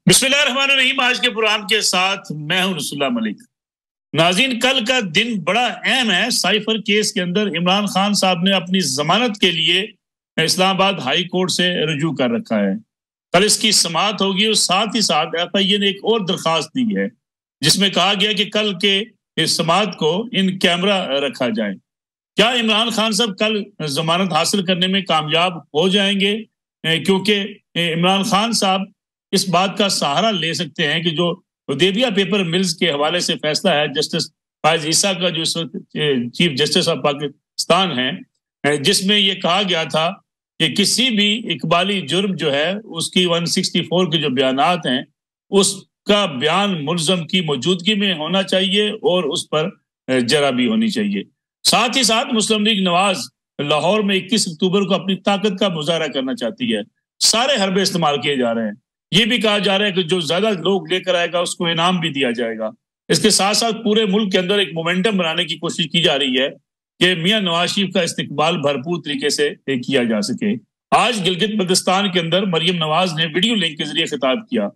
بسم اللہ الرحمن الرحیم۔ آج کے پروگرام کے ساتھ میں ہوں رسول اللہ ملک۔ ناظرین، کل کا دن بڑا اہم ہے۔ سائفر کیس کے اندر عمران خان صاحب نے اپنی ضمانت کے لیے اسلام آباد ہائی کورٹ سے رجوع کر رکھا ہے۔ کل اس کی سماعت ہوگی اور ساتھ ہی ساتھ ایف آئی اے نے ایک اور درخواست دی ہے جس میں کہا گیا کہ کل کے اس سماعت کو ان کیمرہ رکھا جائے۔ کیا عمران خان صاحب کل ضمانت حاصل کرنے میں کامیاب ہو جائیں گے؟ کیونکہ عمران خان صاحب اس بات کا سہارا لے سکتے ہیں کہ جو حدیبیہ پیپر ملز کے حوالے سے فیصلہ ہے جسٹس فائز عیسیٰ کا، جو اس وقت چیف جسٹس آف پاکستان ہے، جس میں یہ کہا گیا تھا کہ کسی بھی اقبالی جرم جو ہے اس کی 164 کے جو بیانات ہیں اس کا بیان ملزم کی موجودگی میں ہونا چاہیے اور اس پر جرح بھی ہونی چاہیے۔ ساتھ ہی ساتھ مسلم لیگ نواز لاہور میں 21 اکتوبر کو اپنی طاقت کا مظاہرہ کرنا چاہتی ہے۔ سارے حربے استعمال کیے جا رہے ہیں۔ یہ بھی کہا جا رہا ہے کہ جو زیادہ لوگ لے کر آئے گا اس کو انعام بھی دیا جائے گا۔ اس کے ساتھ ساتھ پورے ملک کے اندر ایک مومنٹم بنانے کی کوشش کی جا رہی ہے کہ میاں نواز شریف کا استقبال بھرپور طریقے سے کیا جا سکے۔ آج گلگت بلتستان کے اندر مریم نواز نے ویڈیو لنک کے ذریعے خطاب کیا۔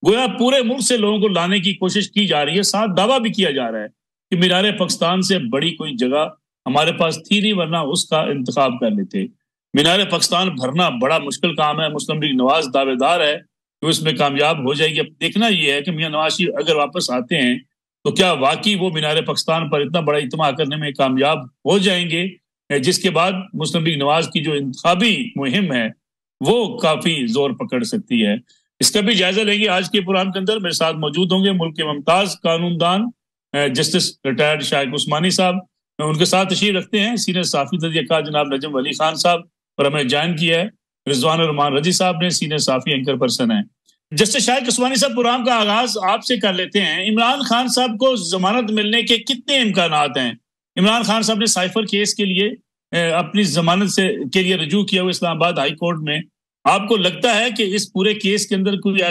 گویا پورے ملک سے لوگوں کو لانے کی کوشش کی جا رہی ہے۔ ساتھ دعویٰ بھی کیا جا رہا ہے کہ مینار پاکستان سے بڑی کوئی جگہ ہمارے پاس تھی نہیں، ورنہ اس کا انتخاب کر لیتے۔ مینار پاکستان بھرنا بڑا مشکل کام ہے۔ مسلم لیگ نواز دعوے دار ہے کہ اس میں کامیاب ہو جائے گی۔ اب دیکھنا یہ ہے کہ میاں نواز شریف اگر واپس آتے ہیں تو کیا واقعی وہ مینار پاکستان پر اتنا بڑا اجتماع کرنے میں کامیاب ہو جائیں گے، جس کے بعد مسلم لیگ نواز کی جو انتخابی مہم ہے وہ کافی زور پکڑ سکتی ہے۔ اس کا بھی جائزہ لیں گے آج کے پروگرام کے اندر۔ میرے ساتھ موجود ہوں گے ملک کے ممتاز قانون دان جسٹس ریٹائرڈ شائق عثمانی صاحب، ان کے ساتھ تشریف رکھتے ہیں سینئر صحافی تجزیہ کار جناب نجم ولی خان صاحب، اور ہمیں جوائن کیا ہے رضوان الرحمان رضی صاحب نے، سینئر صحافی اینکر پرسن ہیں۔ جسٹس شائق عثمانی صاحب، پروگرام کا آغاز آپ سے کر لیتے ہیں۔ عمران خان صاحب کو ضمانت ملنے کے کتنے امکانات ہیں؟ عمران خان صاحب نے سائفر کیس کے لیے اپنی ضمانت کے لیے رجوع کیا ہوا اسلام آباد ہائی کورٹ میں۔ آپ کو لگتا ہے کہ اس پورے کیس کے اندر کوئی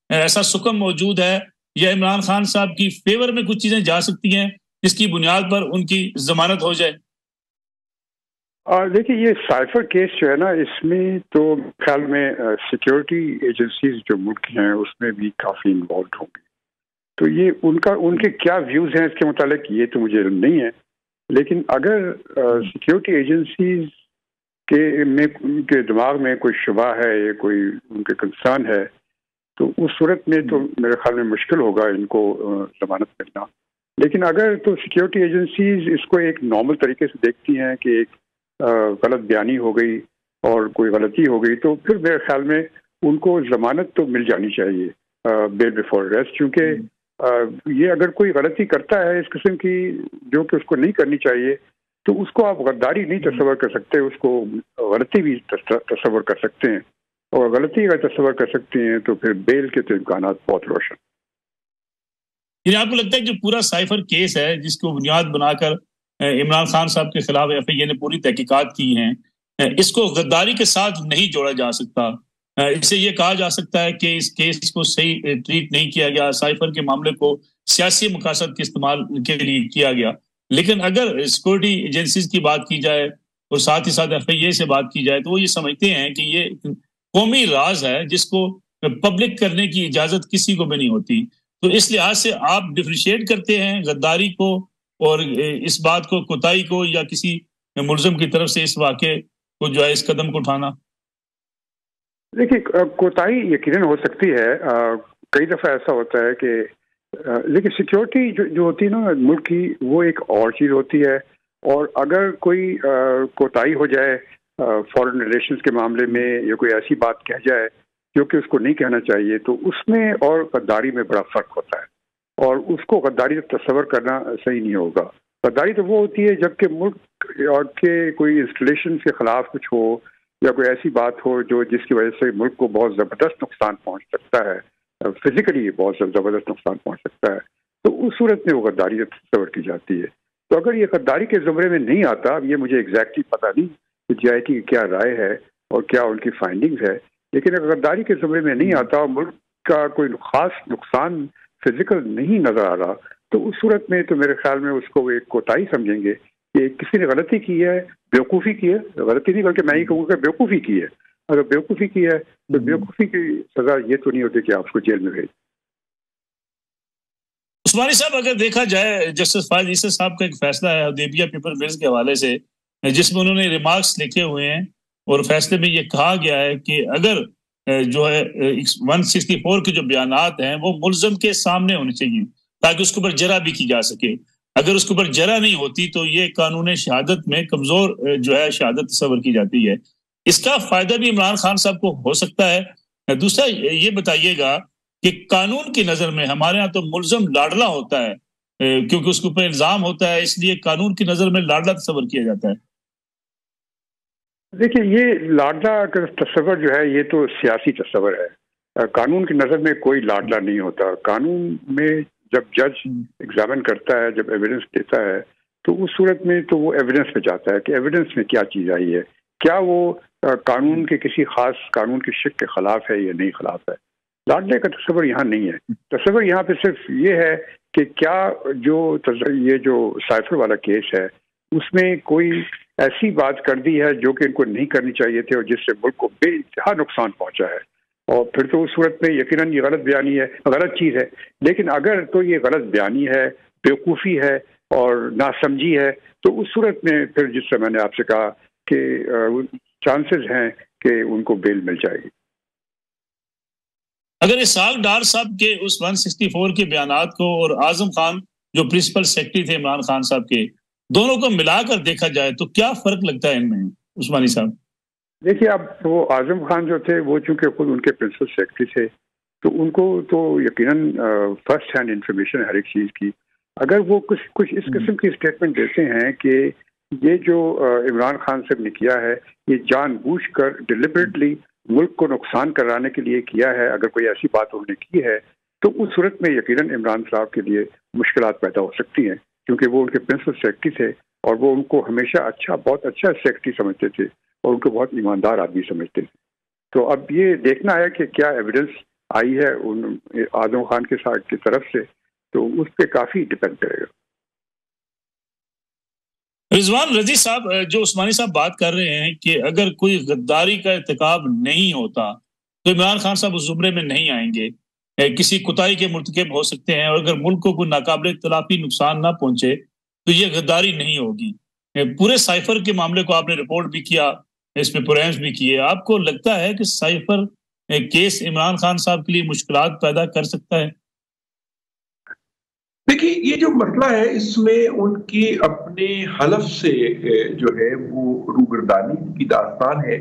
ایسا سکم موجود ہے یا عمران خان صاحب کی فیور میں کچھ چیزیں جا سکتی ہیں جس کی بنیاد پر ان کی ضمانت ہو جائے؟ دیکھیے، یہ سائفر کیس جو ہے نا، اس میں تو خیال میں سیکیورٹی ایجنسیز جو ملک کی ہیں اس میں بھی کافی انوالوڈ ہوں گی۔ تو یہ ان کے کیا ویوز ہیں اس کے متعلق یہ تو مجھے علم نہیں ہے، لیکن اگر سیکیورٹی ایجنسیز کے دماغ میں کوئی شبہ ہے یا کوئی ان کے کنسرن ہے تو اس صورت میں تو میرے خیال میں مشکل ہوگا ان کو ضمانت ملنا۔ لیکن اگر تو سیکیورٹی ایجنسیز اس کو ایک نارمل طریقے سے دیکھتی ہیں کہ ایک غلط بیانی ہو گئی اور کوئی غلطی ہو گئی تو پھر میرے خیال میں ان کو ضمانت تو مل جانی چاہیے بیل بیفور اریسٹ، کیونکہ یہ اگر کوئی غلطی کرتا ہے اس قسم کی جو کہ اس کو نہیں کرنی چاہیے تو اس کو آپ غداری نہیں تصور کر سکتے، اس کو غلطی بھی تصور کر سکتے ہیں، اور غلطی اگر تصور کر سکتے ہیں تو پھر بیل کے تو امکانات بہت روشن۔ یعنی آپ کو لگتا ہے کہ جو پورا سائفر کیس ہے جس کو بنیاد بنا کر عمران خان صاحب کے خلاف ایف آئی اے نے پوری تحقیقات کی ہیں، اس کو غداری کے ساتھ نہیں جوڑا جا سکتا؟ اسے یہ کہا جا سکتا ہے کہ اس کیس کو صحیح ٹریٹ نہیں کیا گیا، سائفر کے معاملے کو سیاسی مقاصد کے استعمال کے لیے کیا گیا۔ لیکن اگر سیکورٹی ایجنسیز کی بات کی جائے اور ساتھ ہی ساتھ ایف آئی اے سے بات کی جائے تو وہ یہ سمجھتے ہیں کہ یہ قومی راز ہے جس کو پبلک کرنے کی اجازت کسی کو بھی نہیں ہوتی۔ تو اس لحاظ سے آپ ڈفریشیٹ کرتے ہیں غداری کو اور اس بات کو، کوتاہی کو، یا کسی ملزم کی طرف سے اس واقعے کو جو ہے اس قدم کو اٹھانا؟ دیکھیے، کوتاہی یقیناً ہو سکتی ہے، کئی دفعہ ایسا ہوتا ہے کہ لیکن سیکیورٹی جو ہوتی ہے نا ملک کی، وہ ایک اور چیز ہوتی ہے، اور اگر کوئی کوتاہی ہو جائے فارن ریلیشنز کے معاملے میں یا کوئی ایسی بات کہہ جائے جو کہ اس کو نہیں کہنا چاہیے تو اس میں اور غداری میں بڑا فرق ہوتا ہے، اور اس کو غداری تصور کرنا صحیح نہیں ہوگا۔ غداری تو وہ ہوتی ہے جب کہ ملک اور کے کوئی انسٹالیشن کے خلاف کچھ ہو یا کوئی ایسی بات ہو جس کی وجہ سے ملک کو بہت زبردست نقصان پہنچ سکتا ہے، فزیکلی بہت زبردست نقصان پہنچ سکتا ہے، تو اس صورت میں وہ غداری تصور کی جاتی ہے۔ تو اگر یہ غداری کے زمرے میں نہیں آتا، اب یہ مجھے ایگزیکٹلی پتہ نہیں کہ جی آئی ٹی کی کیا رائے ہے اور کیا ان کی فائنڈنگز ہے، لیکن اگر غداری کے زمرے میں نہیں آتا اور ملک کا کوئی خاص نقصان فزیکل نہیں نظر آ رہا تو اس صورت میں تو میرے خیال میں اس کو ایک کوتاہی سمجھیں گے کہ کسی نے غلطی کی ہے، بیوقوفی کی ہے، غلطی نہیں بلکہ میں ہی کہوں گا بیوقوفی کی ہے، اگر بیوقوفی کی ہے تو بیوقوفی کی سزا یہ تو نہیں ہوتی کہ آپ کو جیل میں بھیج. عثمانی صاحب اگر دیکھا جائے جسٹس فائز عیسی صاحب کا ایک فیصلہ ہے حدیبیہ پیپر ملز کے حوالے سے جس میں انہوں نے ریمارکس لکھے ہوئے ہیں اور فیصلے میں یہ کہا گیا ہے کہ اگر جو ہے 164 کے جو بیانات ہیں وہ ملزم کے سامنے ہونے چاہیے تاکہ اس کے اوپر جرح بھی کی جا سکے. اگر اس کے اوپر جرح نہیں ہوتی تو یہ قانون شہادت میں کمزور جو ہے شہادت تصور کی جاتی ہے. اس کا فائدہ بھی عمران خان صاحب کو ہو سکتا ہے. دوسرا یہ بتائیے گا کہ قانون کی نظر میں ہمارے ہاں تو ملزم لاڈلا ہوتا ہے کیونکہ اس کے اوپر الزام ہوتا ہے, اس لیے قانون کی نظر میں لاڈلا تصور کیا جاتا ہے. دیکھیے یہ لاڈلا کا تصور جو ہے یہ تو سیاسی تصور ہے. قانون کی نظر میں کوئی لاڈلا نہیں ہوتا. قانون میں جب جج ایگزامن کرتا ہے, جب ایویڈنس دیتا ہے تو اس صورت میں تو وہ ایویڈنس پہ جاتا ہے کہ ایویڈنس میں کیا چیز آئی ہے, کیا وہ قانون کے کسی خاص قانون کی شق کے خلاف ہے یا نہیں خلاف ہے. لاڈلے کا تصور یہاں نہیں ہے. تصور یہاں پہ صرف یہ ہے کہ کیا یہ جو سائفر والا کیس ہے اس میں کوئی ایسی بات کر دی ہے جو کہ ان کو نہیں کرنی چاہیے تھے اور جس سے ملک کو بے انتہا نقصان پہنچا ہے, اور پھر تو اس صورت میں یقیناً یہ غلط بیانی ہے, غلط چیز ہے. لیکن اگر تو یہ غلط بیانی ہے, بیوقوفی ہے اور ناسمجھی ہے تو اس صورت میں پھر جس سے میں نے آپ سے کہا کہ چانسز ہیں کہ ان کو بیل مل جائے گی. اگر اسحاق ڈار صاحب کے اس 164 کے بیانات کو اور اعظم خان جو پرنسپل سیکرٹری تھے عمران خان صاحب کے, دونوں کو ملا کر دیکھا جائے تو کیا فرق لگتا ہے ان میں عثمانی صاحب؟ دیکھیے اب وہ اعظم خان جو تھے وہ چونکہ خود ان کے پرنسپل سیکرٹری تھے تو ان کو تو یقیناً فرسٹ ہینڈ انفارمیشن ہر ایک چیز کی. اگر وہ کچھ اس قسم کی اسٹیٹمنٹ دیتے ہیں کہ یہ جو عمران خان صاحب نے کیا ہے یہ جان بوجھ کر ڈیلیبریٹلی ملک کو نقصان کرانے کے لیے کیا ہے, اگر کوئی ایسی بات انہوں نے کی ہے تو اس صورت میں یقیناً عمران صاحب کے لیے مشکلات پیدا ہو سکتی ہیں, کیونکہ وہ ان کے پرنسپل سیکرٹری تھے اور وہ ان کو ہمیشہ بہت اچھا سیکرٹری سمجھتے تھے اور ان کو بہت ایماندار آدمی سمجھتے تھے. تو اب یہ دیکھنا ہے کہ کیا ایویڈنس آئی ہے اعظم خان کے ساتھ کی طرف سے, تو اس پہ کافی ڈپینڈ کرے گا. رضوان رضی صاحب جو عثمانی صاحب بات کر رہے ہیں کہ اگر کوئی غداری کا ارتکاب نہیں ہوتا تو عمران خان صاحب اس زمرے میں نہیں آئیں گے, کسی کوتاہی کے مرتکب ہو سکتے ہیں, اور اگر ملک کو کوئی ناقابل تلافی نقصان نہ پہنچے تو یہ غداری نہیں ہوگی. پورے سائفر کے معاملے کو آپ نے رپورٹ بھی کیا, اس میں پروینس بھی کیے. آپ کو لگتا ہے کہ سائفر کیس عمران خان صاحب کے لیے مشکلات پیدا کر سکتا ہے؟ دیکھیے یہ جو مسئلہ ہے اس میں ان کی اپنے حلف سے جو ہے وہ روگردانی کی داستان ہے,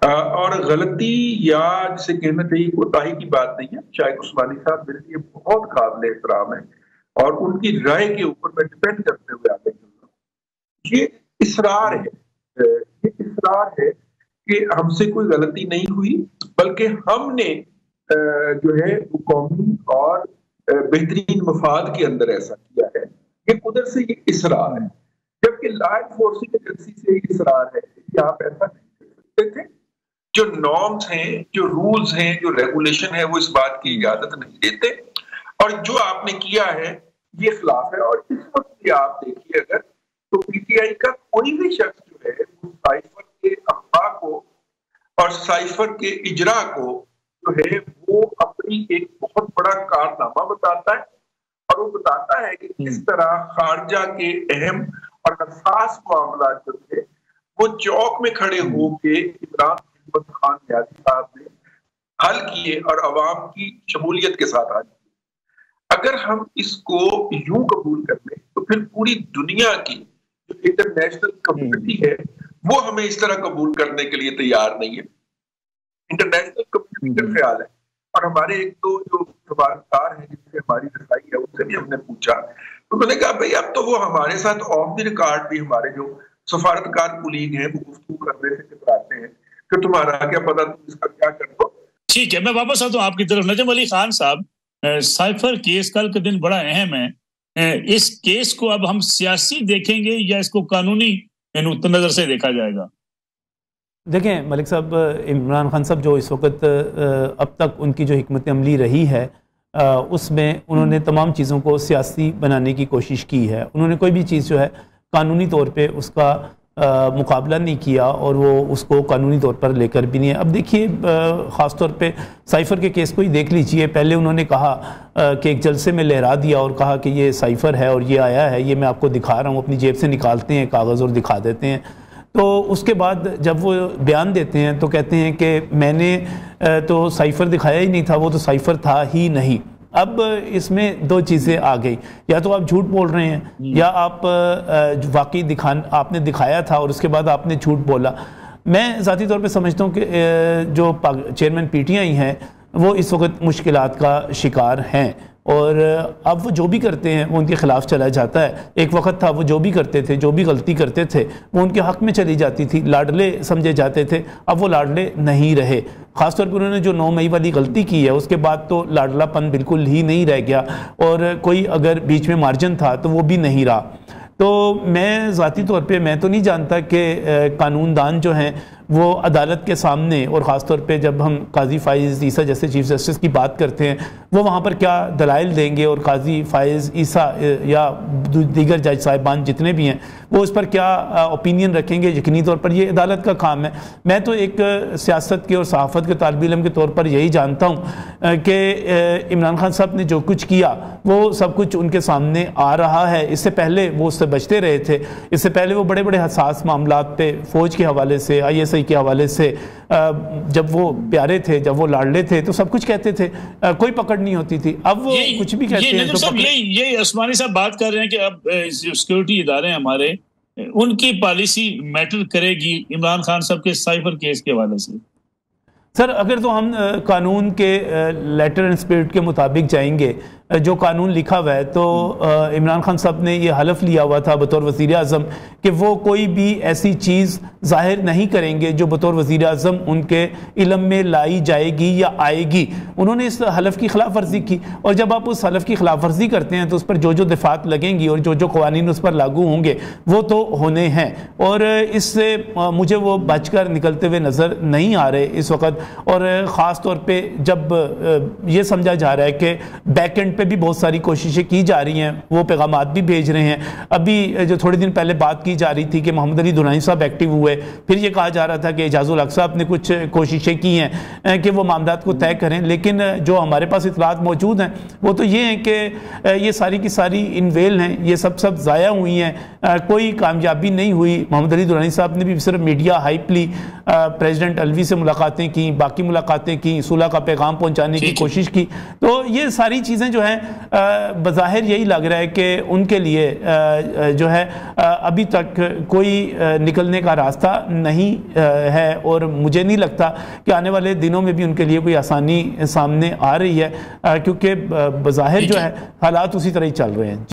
اور غلطی یا جسے کہنا چاہیے کوتاہی کی بات نہیں ہے. شاید عثمانی صاحب میرے لیے بہت قابل احترام ہے اور ان کی رائے کے اوپر میں ڈپینڈ کرتے ہوئے آگے چل رہا ہوں. یہ اصرار ہے کہ ہم سے کوئی غلطی نہیں ہوئی بلکہ ہم نے جو ہے قومی اور بہترین مفاد کے اندر ایسا کیا ہے. یہ قدرت سے یہ اصرار ہے, جبکہ لا انفورسنگ ایجنسی سے یہ اصرار ہے کہ آپ ایسا نہیں کر سکتے تھے. جو نارمز ہیں, جو رولز ہیں, جو ریگولیشن ہے وہ اس بات کی اجازت نہیں دیتے, اور جو آپ نے کیا ہے یہ خلاف ہے. اور اس وقت بھی آپ دیکھیے اگر تو پی ٹی آئی کا کوئی بھی شخص جو ہے وہ سائفر کے افواہ کو اور سائفر کے اجرا کو جو ہے وہ اپنی ایک بہت بڑا کارنامہ بتاتا ہے, اور وہ بتاتا ہے کہ کس طرح خارجہ کے اہم اور حساس معاملات جو تھے وہ چوک میں کھڑے ہو کے عمران خان نیازی صاحب نے حل کیے اور عوام کی شمولیت کے ساتھ حل کیے. اگر ہم اس کو یوں قبول کر لیں تو پھر پوری دنیا کی جو انٹرنیشنل کمیونٹی ہے وہ ہمیں اس طرح قبول کرنے کے لیے تیار نہیں ہے. انٹرنیشنل کمیونٹی کا خیال ہے, اور ہمارے ایک دو جو سفارتکار ہیں جن سے ہماری رسائی ہے ان سے بھی ہم نے پوچھا تو انہوں نے کہا بھائی اب تو وہ ہمارے ساتھ آف دی ریکارڈ بھی ہمارے جو سفارتکار کولیگ ہیں وہ گفتگو کرنے سے کتراتے ہیں کہ تمہارا کیا پتا تم اس کا کیا کر دو. ٹھیک ہے, میں واپس آتا ہوں آپ کی طرف. نجم علی خان صاحب, سائفر کیس کل کا دن بڑا اہم ہے. اس کیس کو اب ہم سیاسی دیکھیں گے یا اس کو قانونی نقطہ نظر سے دیکھا جائے گا؟ دیکھیں ملک صاحب, عمران خان صاحب جو اس وقت اب تک ان کی جو حکمت عملی رہی ہے اس میں انہوں نے تمام چیزوں کو سیاسی بنانے کی کوشش کی ہے. انہوں نے کوئی بھی چیز جو ہے قانونی طور پہ اس کا مقابلہ نہیں کیا اور وہ اس کو قانونی طور پر لے کر بھی نہیں ہے. اب دیکھیے خاص طور پہ سائفر کے کیس کو ہی دیکھ لیجئے. پہلے انہوں نے کہا کہ ایک جلسے میں لہرا دیا اور کہا کہ یہ سائفر ہے اور یہ آیا ہے, یہ میں آپ کو دکھا رہا ہوں. اپنی جیب سے نکالتے ہیں کاغذ اور دکھا دیتے ہیں. تو اس کے بعد جب وہ بیان دیتے ہیں تو کہتے ہیں کہ میں نے تو سائفر دکھایا ہی نہیں تھا, وہ تو سائفر تھا ہی نہیں. اب اس میں دو چیزیں آ گئی, یا تو آپ جھوٹ بول رہے ہیں یا آپ واقعی آپ نے دکھایا تھا اور اس کے بعد آپ نے جھوٹ بولا. میں ذاتی طور پہ سمجھتا ہوں کہ جو چیئرمین پی ٹی آئی ہیں وہ اس وقت مشکلات کا شکار ہیں, اور اب وہ جو بھی کرتے ہیں وہ ان کے خلاف چلا جاتا ہے. ایک وقت تھا وہ جو بھی کرتے تھے, جو بھی غلطی کرتے تھے وہ ان کے حق میں چلی جاتی تھی, لاڈلے سمجھے جاتے تھے. اب وہ لاڈلے نہیں رہے. خاص طور پر انہوں نے جو 9 مئی والی غلطی کی ہے اس کے بعد تو لاڈلا پن بالکل ہی نہیں رہ گیا, اور کوئی اگر بیچ میں مارجن تھا تو وہ بھی نہیں رہا. تو میں ذاتی طور پہ میں تو نہیں جانتا کہ قانون دان جو ہیں وہ عدالت کے سامنے, اور خاص طور پہ جب ہم قاضی فائز عیسیٰ جیسے چیف جسٹس کی بات کرتے ہیں, وہ وہاں پر کیا دلائل دیں گے, اور قاضی فائز عیسیٰ یا دیگر جج صاحبان جتنے بھی ہیں وہ اس پر کیا اوپینین رکھیں گے. یقینی طور پر یہ عدالت کا کام ہے. میں تو ایک سیاست کے اور صحافت کے طالب علم کے طور پر یہی جانتا ہوں کہ عمران خان صاحب نے جو کچھ کیا وہ سب کچھ ان کے سامنے آ رہا ہے. اس سے پہلے وہ اس سے بچتے رہے تھے. اس سے پہلے وہ بڑے بڑے حساس معاملات پہ فوج کے حوالے سے, ISI کے حوالے سے, جب وہ پیارے تھے, جب وہ لاڈلے تھے تو سب کچھ کہتے تھے, کوئی پکڑ نہیں ہوتی تھی. اب وہ کچھ بھی کہتے ہیں تو یہ عثمانی صاحب بات کر رہے ہیں کہ اب سیکورٹی ادارے ہمارے, ان کی پالیسی میٹر کرے گی عمران خان صاحب کے سائفر کیس کے حوالے سے. سر اگر تو ہم قانون کے لیٹر اینڈ اسپرٹ کے مطابق جائیں گے, جو قانون لکھا ہوا ہے, تو عمران خان صاحب نے یہ حلف لیا ہوا تھا بطور وزیر اعظم کہ وہ کوئی بھی ایسی چیز ظاہر نہیں کریں گے جو بطور وزیر اعظم ان کے علم میں لائی جائے گی یا آئے گی. انہوں نے اس حلف کی خلاف ورزی کی, اور جب آپ اس حلف کی خلاف ورزی کرتے ہیں تو اس پر جو دفعات لگیں گی اور جو قوانین اس پر لاگو ہوں گے وہ تو ہونے ہیں, اور اس سے مجھے وہ بچ کر نکلتے ہوئے نظر نہیں آ رہے اس وقت. اور خاص طور پہ جب یہ سمجھا جا رہا ہے کہ بیک اینڈ پہ بھی بہت ساری کوششیں کی جا رہی ہیں, وہ پیغامات بھی بھیج رہے ہیں. ابھی جو تھوڑے دن پہلے بات کی جا رہی تھی کہ محمد علی دنائی صاحب ایکٹیو ہوئے, پھر یہ کہا جا رہا تھا کہ اعجاز الحق صاحب نے کچھ کوششیں کی ہیں کہ وہ معاملات کو طے کریں, لیکن جو ہمارے پاس اطلاعات موجود ہیں وہ تو یہ ہیں کہ یہ ساری کی ساری انویل ہیں, یہ سب ضائع ہوئی ہیں, کوئی کامیابی نہیں ہوئی. محمد علی دنائی صاحب نے بھی صرف میڈیا ہائپ لی, پریزیڈنٹ الوی سے ملاقاتیں کی, باقی ملاقاتیں کی, صلح کا پیغام پہنچانے کی کوشش کی. تو یہ ساری چیزیں جو ہیں بظاہر یہی لگ رہا ہے کہ ان کے لیے جو ہے ابھی تک کوئی نکلنے کا راستہ نہیں ہے, اور مجھے نہیں لگتا کہ آنے والے دنوں میں بھی ان کے لیے کوئی آسانی سامنے آ رہی ہے, کیونکہ بظاہر جو ہے حالات اسی طرح ہی چل رہے ہیں.